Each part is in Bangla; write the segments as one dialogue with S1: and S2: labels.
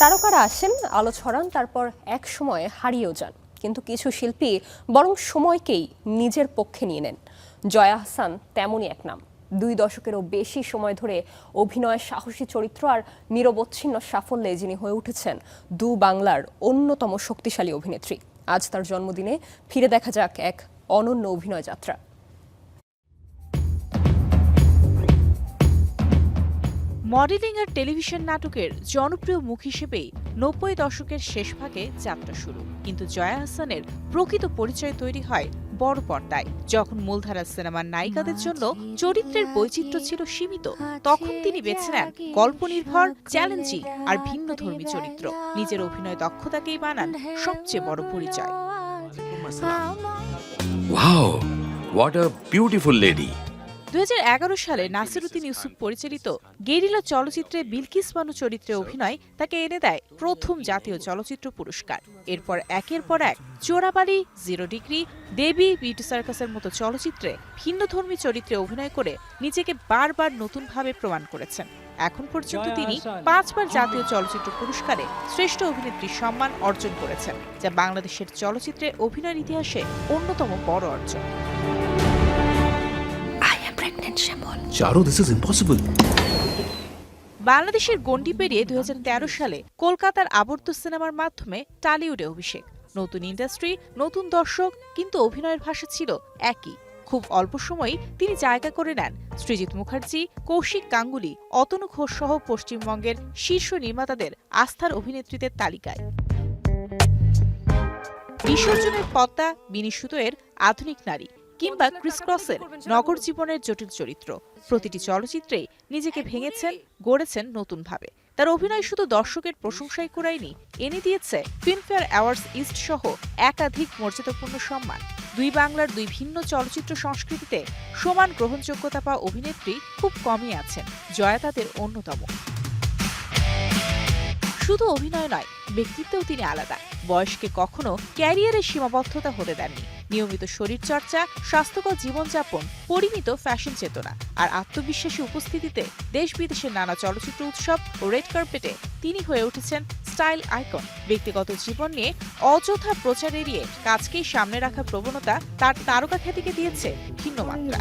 S1: তারকারা আসেন, আলো ছড়ান, তারপর এক সময়ে হারিয়েও যান। কিন্তু কিছু শিল্পী বরং সময়কেই নিজের পক্ষে নিয়ে নেন। জয়া আহসান তেমনই এক নাম। 2 দশকেরও বেশি সময় ধরে অভিনয়, সাহসী চরিত্র আর নিরবচ্ছিন্ন সাফল্যে যিনি হয়ে উঠেছেন বাংলার অন্যতম শক্তিশালী অভিনেত্রী। আজ তার জন্মদিনে ফিরে দেখা যাক এক অনন্য অভিনয় যাত্রা।
S2: মডেলিং আর টেলিভিশন নাটকের জনপ্রিয় মুখ হিসেবেই 90 দশকের শেষ ভাগে যাত্রা শুরু। কিন্তু জয়া আহসানের প্রকৃত পরিচয় তৈরি হয় বড় পর্দায়। যখন মূলধারার সিনেমার নায়িকাদের জন্য চরিত্রের বৈচিত্র্য ছিল সীমিত, তখন তিনি বেছে নেন গল্পনির্ভর, চ্যালেঞ্জিং আর ভিন্নধর্মী চরিত্র। নিজের অভিনয় দক্ষতাকেই বানান সবচেয়ে বড় পরিচয়।
S3: Wow, what a beautiful lady.
S2: 2011 সালে নাসিরুদ্দিন ইউসুফ পরিচালিত গেরিলা চলচ্চিত্রে বিলকিস বানু চরিত্রে অভিনয় তাকে এনে দেয় প্রথম জাতীয় চলচ্চিত্র পুরস্কার। এরপর একের পর এক চোরাবালি, 0 ডিগ্রি, দেবী, বিউটি সার্কাসের মতো চলচ্চিত্রে ভিন্নধর্মী চরিত্রে অভিনয় করে নিজেকে বারবার নতুনভাবে প্রমাণ করেছেন। এখন পর্যন্ত তিনি 5 বার জাতীয় চলচ্চিত্র পুরস্কারে শ্রেষ্ঠ অভিনেত্রীর সম্মান অর্জন করেছেন, যা বাংলাদেশের চলচ্চিত্রে অভিনয়ের ইতিহাসে অন্যতম বড় অর্জন।
S3: Charu, this is impossible.
S2: বাংলাদেশের গণ্ডি পেরিয়ে 2013 সালে কলকাতার আবর্ত সিনেমার মাধ্যমে টালিউডে অভিষেক। নতুন ইন্ডাস্ট্রি, নতুন দর্শক, কিন্তু অভিনয়ের ভাষা ছিল একই। খুব অল্প সময়েই তিনি জায়গা করে নেন সৃজিত মুখার্জি, কৌশিক গাঙ্গুলি, অতনু ঘোষ সহ পশ্চিমবঙ্গের শীর্ষ নির্মাতাদের আস্থার অভিনেত্রীদের তালিকায়। বিসর্জনের পদ্মা, বিনি সুতোয়ের আধুনিক নারী কিংবা ক্রিস ক্রসের নগর জীবনের জটিল চরিত্র, প্রতিটি চলচ্চিত্রেই নিজেকে ভেঙেছেন, গড়েছেন নতুনভাবে। তার অভিনয় শুধু দর্শকের প্রশংসাই কুড়ায়নি, এনে দিয়েছে ফিল্মফেয়ার অ্যাওয়ার্ডস ইস্ট সহ একাধিক মর্যাদাপূর্ণ সম্মান। বাংলার 2 ভিন্ন চলচ্চিত্র সংস্কৃতিতে সমান গ্রহণযোগ্যতা পাওয়া অভিনেত্রী খুব কমই আছেন। জয়া তাদের অন্যতম। শুধু অভিনয় নয়, ব্যক্তিত্বেও তিনি আলাদা। বয়সকে কখনো ক্যারিয়ারের সীমাবদ্ধতা হতে দেননি। নিয়মিত শরীরচর্চা, স্বাস্থ্যকর জীবনযাপন, পরিমিত ফ্যাশন চেতনা আর আত্মবিশ্বাসী উপস্থিতিতে দেশ বিদেশের নানা চলচ্চিত্র উৎসব ও রেড কার্পেটে তিনি হয়ে উঠেছেন স্টাইল আইকন। ব্যক্তিগত জীবন নিয়ে অযথা প্রচার এড়িয়ে কাজকেই সামনে রাখার প্রবণতা তার তারকা খ্যাতিকে দিয়েছে ভিন্ন মাত্রা।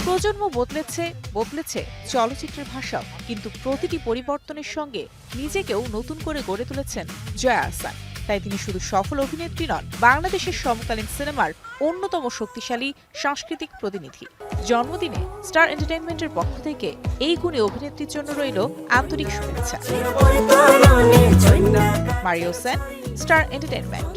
S2: প্রজন্ম বদলেছে চলচ্চিত্রের ভাষাও, কিন্তু প্রতিটি পরিবর্তনের সঙ্গে নিজেকেও নতুন করে গড়ে তুলেছেন জয়া আহসান। তাই তিনি শুধু সফল অভিনেত্রী নন, বাংলাদেশের সমকালীন সিনেমার অন্যতম শক্তিশালী সাংস্কৃতিক প্রতিনিধি। জন্মদিনে স্টার এন্টারটেইনমেন্টের পক্ষ থেকে এই গুণী অভিনেত্রীর জন্য রইল আন্তরিক শুভেচ্ছা। Mario Sen, star entertainment.